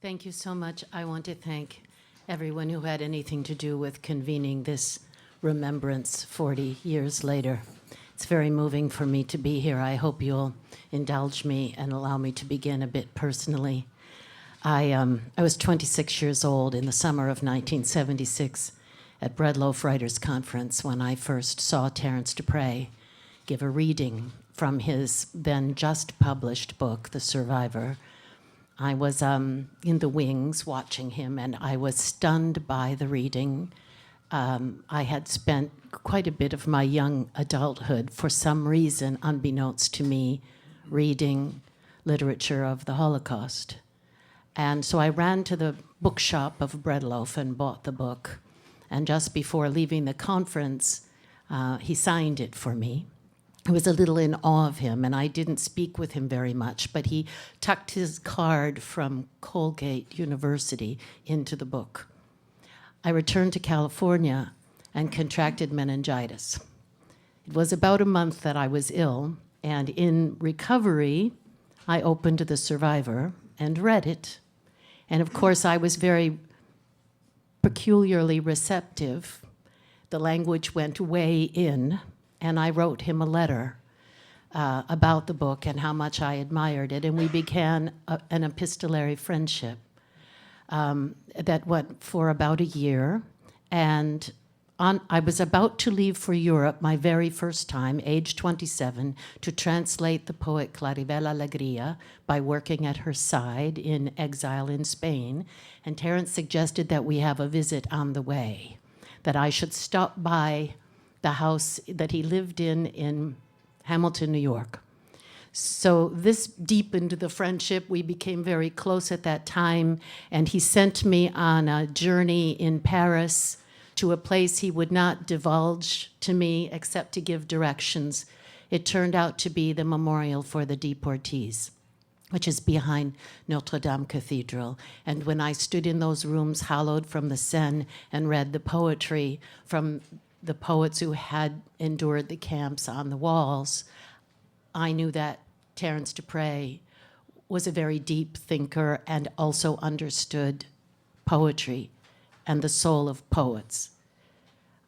Thank you so much. I want to thank everyone who had anything to do with convening this remembrance 40 years later. It's very moving for me to be here. I hope you'll indulge me and allow me to begin a bit personally. I was 26 years old in the summer of 1976 at Bread Loaf Writers Conference when I first saw Terrence give a reading from his then just published book, The Survivor. I was in the wings watching him, and I was stunned by the reading. I had spent quite a bit of my young adulthood, for some reason, unbeknownst to me, reading literature of the Holocaust. And so I ran to the bookshop of Bread Loaf and bought the book. And just before leaving the conference, he signed it for me. I was a little in awe of him, and I didn't speak with him very much, but he tucked his card from Colgate University into the book. I returned to California and contracted meningitis. It was about a month that I was ill, and in recovery, I opened The Survivor and read it. And of course, I was very peculiarly receptive. The language went way in, and I wrote him a letter about the book and how much I admired it, and we began an epistolary friendship that went for about a year. And I was about to leave for Europe, my very first time, age 27, to translate the poet Claribel Alegría by working at her side in exile in Spain. And Terrence suggested that we have a visit on the way, that I should stop by the house that he lived in Hamilton, New York. So this deepened the friendship. We became very close at that time, and he sent me on a journey in Paris to a place he would not divulge to me except to give directions. It turned out to be the Memorial for the Deportees, which is behind Notre Dame Cathedral. And when I stood in those rooms hallowed from the Seine and read the poetry from the poets who had endured the camps on the walls, I knew that Terrence was a very deep thinker and also understood poetry and the soul of poets.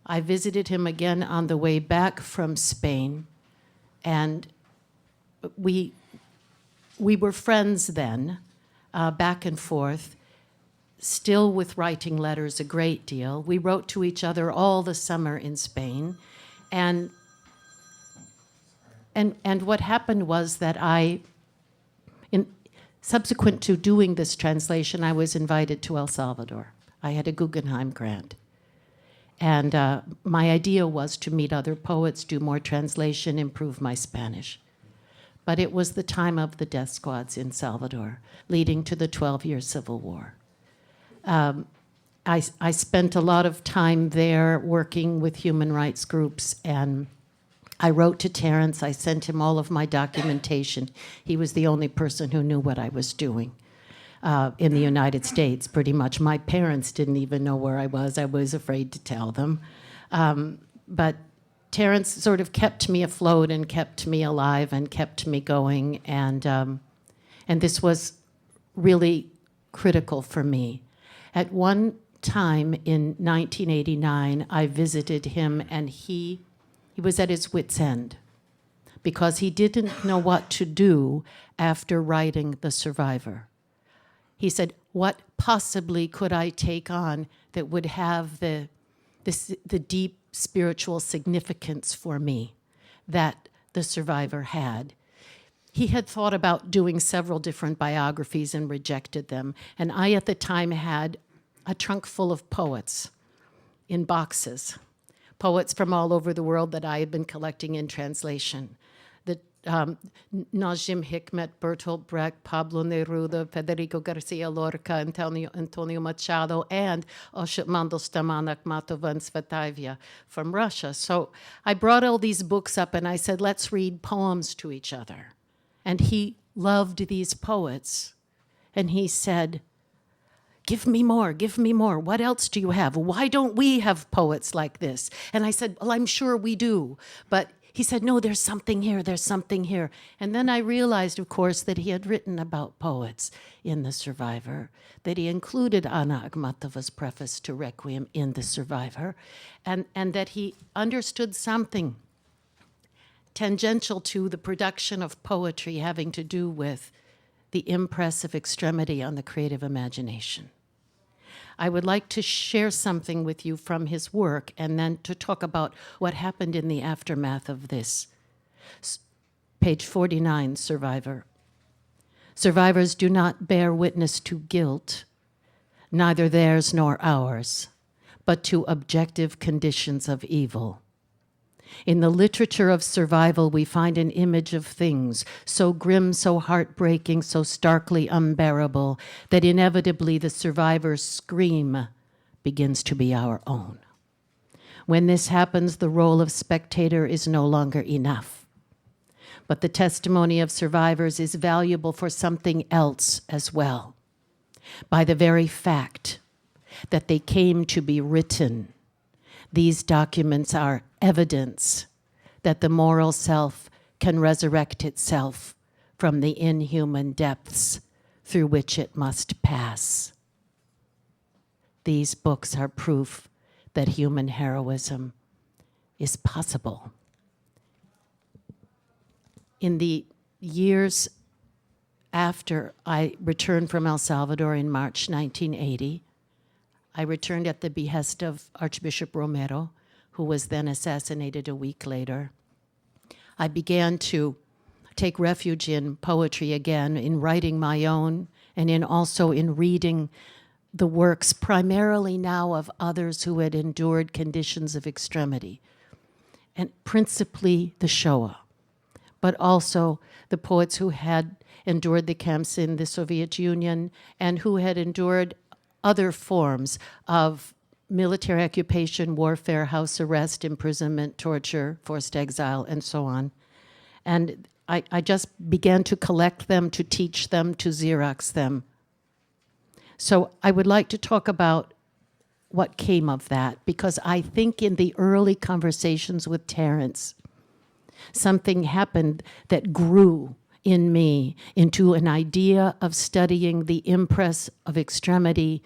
I visited him again on the way back from Spain, and we were friends then, back and forth, still with writing letters a great deal. We wrote to each other all the summer in Spain, and what happened was that subsequent to doing this translation, I was invited to El Salvador. I had a Guggenheim grant. And my idea was to meet other poets, do more translation, improve my Spanish. But it was the time of the death squads in Salvador, leading to the 12-year civil war. I spent a lot of time there working with human rights groups, and I wrote to Terrence. I sent him all of my documentation. He was the only person who knew what I was doing in the United States, pretty much. My parents didn't even know where I was. I was afraid to tell them. But Terrence sort of kept me afloat and kept me alive and kept me going, and this was really critical for me. At one time in 1989, I visited him, and he was at his wit's end because he didn't know what to do after writing The Survivor. He said, what possibly could I take on that would have the deep spiritual significance for me that The Survivor had? He had thought about doing several different biographies and rejected them. And I, at the time, had a trunk full of poets in boxes, poets from all over the world that I had been collecting in translation. The Najim Hikmet, Bertolt Brecht, Pablo Neruda, Federico Garcia Lorca, Antonio Machado, and Osip Mandelstam, Akhmatova, and Tsvetaeva from Russia. So I brought all these books up, and I said, let's read poems to each other. And he loved these poets. And he said, give me more, give me more. What else do you have? Why don't we have poets like this? And I said, well, I'm sure we do. But he said, no, there's something here, there's something here. And then I realized, of course, that he had written about poets in The Survivor, that he included Anna Akhmatova's preface to Requiem in The Survivor, and that he understood something tangential to the production of poetry having to do with the impress of extremity on the creative imagination. I would like to share something with you from his work and then to talk about what happened in the aftermath of this. Page 49, Survivor. Survivors do not bear witness to guilt, neither theirs nor ours, but to objective conditions of evil. In the literature of survival, we find an image of things so grim, so heartbreaking, so starkly unbearable, that inevitably the survivor's scream begins to be our own. When this happens, the role of spectator is no longer enough. But the testimony of survivors is valuable for something else as well. By the very fact that they came to be written, these documents are evidence that the moral self can resurrect itself from the inhuman depths through which it must pass. These books are proof that human heroism is possible. In the years after I returned from El Salvador in March 1980, I returned at the behest of Archbishop Romero, who was then assassinated a week later. I began to take refuge in poetry again, in writing my own, and also in reading the works primarily now of others who had endured conditions of extremity, and principally the Shoah, but also the poets who had endured the camps in the Soviet Union and who had endured other forms of military occupation, warfare, house arrest, imprisonment, torture, forced exile, and so on. And I just began to collect them, to teach them, to Xerox them. So I would like to talk about what came of that, because I think in the early conversations with Terrence, something happened that grew in me into an idea of studying the impress of extremity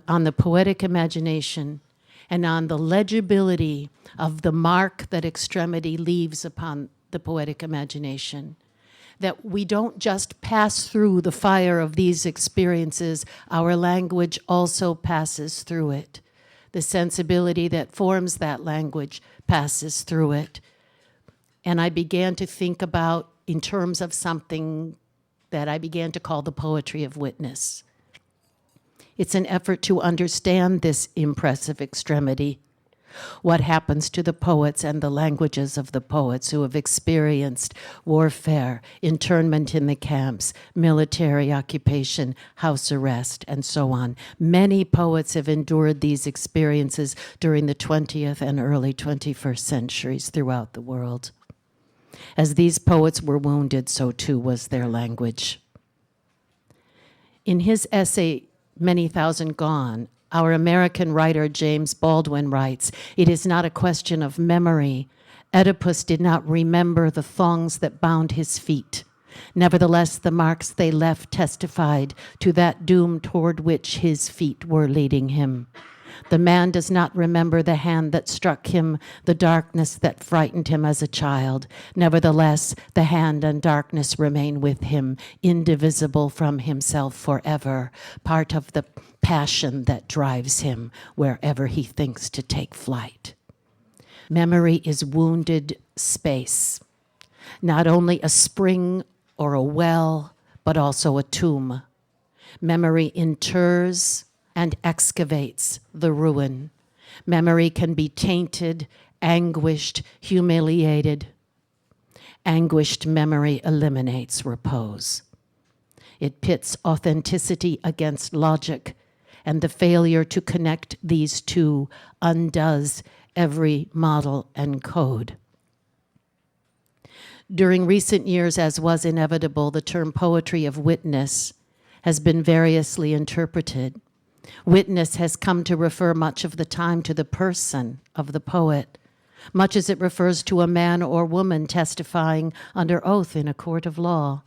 on the poetic imagination and on the legibility of the mark that extremity leaves upon the poetic imagination. That we don't just pass through the fire of these experiences, our language also passes through it. The sensibility that forms that language passes through it. And I began to think about, in terms of something that I began to call the poetry of witness. It's an effort to understand this impressive extremity, what happens to the poets and the languages of the poets who have experienced warfare, internment in the camps, military occupation, house arrest, and so on. Many poets have endured these experiences during the 20th and early 21st centuries throughout the world. As these poets were wounded, so too was their language. In his essay, Many Thousand Gone, our American writer James Baldwin writes, "It is not a question of memory. Oedipus did not remember the thongs that bound his feet. Nevertheless, the marks they left testified to that doom toward which his feet were leading him. The man does not remember the hand that struck him, the darkness that frightened him as a child. Nevertheless, the hand and darkness remain with him, indivisible from himself forever, part of the passion that drives him wherever he thinks to take flight." Memory is wounded space, not only a spring or a well, but also a tomb. Memory inters and excavates the ruin. Memory can be tainted, anguished, humiliated. Anguished memory eliminates repose. It pits authenticity against logic, and the failure to connect these two undoes every model and code. During recent years, as was inevitable, the term poetry of witness has been variously interpreted. Witness has come to refer much of the time to the person of the poet, much as it refers to a man or woman testifying under oath in a court of law.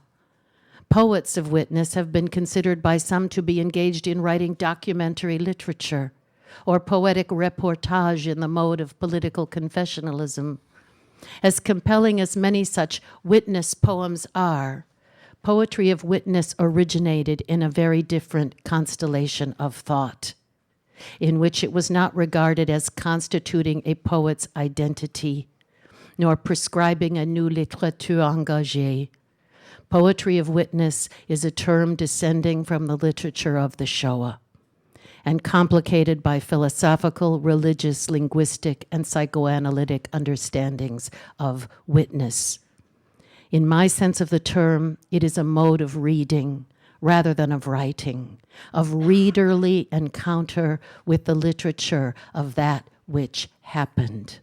Poets of witness have been considered by some to be engaged in writing documentary literature or poetic reportage in the mode of political confessionalism. As compelling as many such witness poems are, poetry of witness originated in a very different constellation of thought, in which it was not regarded as constituting a poet's identity, nor prescribing a new littérature engagée. Poetry of witness is a term descending from the literature of the Shoah and complicated by philosophical, religious, linguistic, and psychoanalytic understandings of witness. In my sense of the term, it is a mode of reading rather than of writing, of readerly encounter with the literature of that which happened.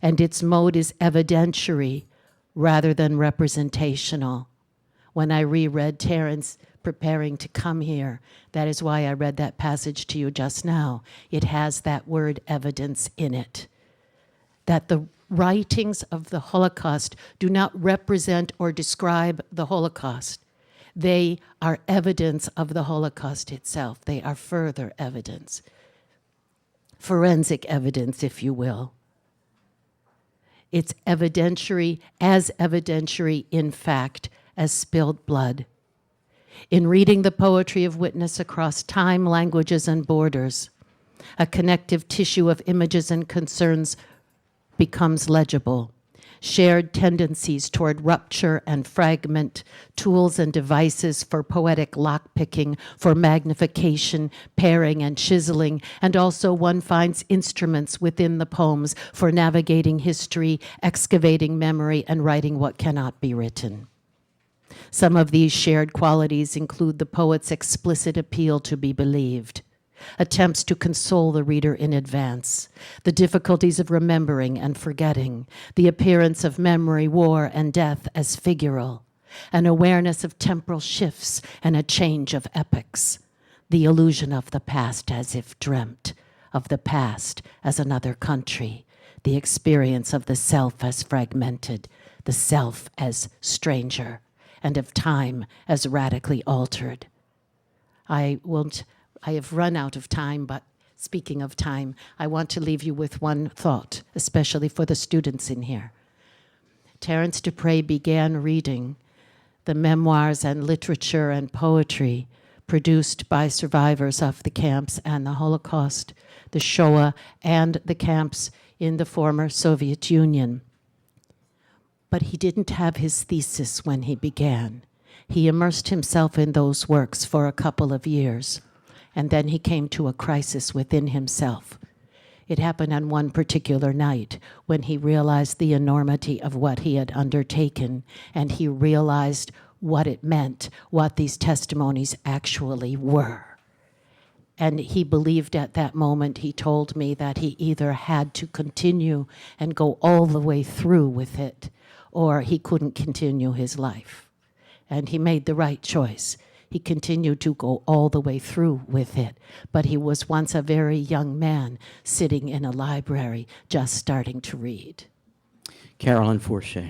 And its mode is evidentiary rather than representational. When I reread Terrence preparing to come here, that is why I read that passage to you just now. It has that word evidence in it. That the writings of the Holocaust do not represent or describe the Holocaust. They are evidence of the Holocaust itself. They are further evidence. Forensic evidence, if you will. It's evidentiary in fact as spilled blood. In reading the poetry of witness across time, languages, and borders, a connective tissue of images and concerns becomes legible. Shared tendencies toward rupture and fragment, tools and devices for poetic lockpicking, for magnification, paring and chiseling, and also one finds instruments within the poems for navigating history, excavating memory, and writing what cannot be written. Some of these shared qualities include the poet's explicit appeal to be believed, attempts to console the reader in advance, the difficulties of remembering and forgetting, the appearance of memory, war, and death as figural, an awareness of temporal shifts and a change of epochs, the illusion of the past as if dreamt, of the past as another country, the experience of the self as fragmented, the self as stranger, and of time as radically altered. I have run out of time, but speaking of time, I want to leave you with one thought, especially for the students in here. Terrence Dupre began reading the memoirs and literature and poetry produced by survivors of the camps and the Holocaust, the Shoah, and the camps in the former Soviet Union. But he didn't have his thesis when he began. He immersed himself in those works for a couple of years, and then he came to a crisis within himself. It happened on one particular night when he realized the enormity of what he had undertaken, and he realized what it meant, what these testimonies actually were. And he believed at that moment, he told me, that he either had to continue and go all the way through with it, or he couldn't continue his life. And he made the right choice. He continued to go all the way through with it. But he was once a very young man sitting in a library just starting to read. Carolyn Forche.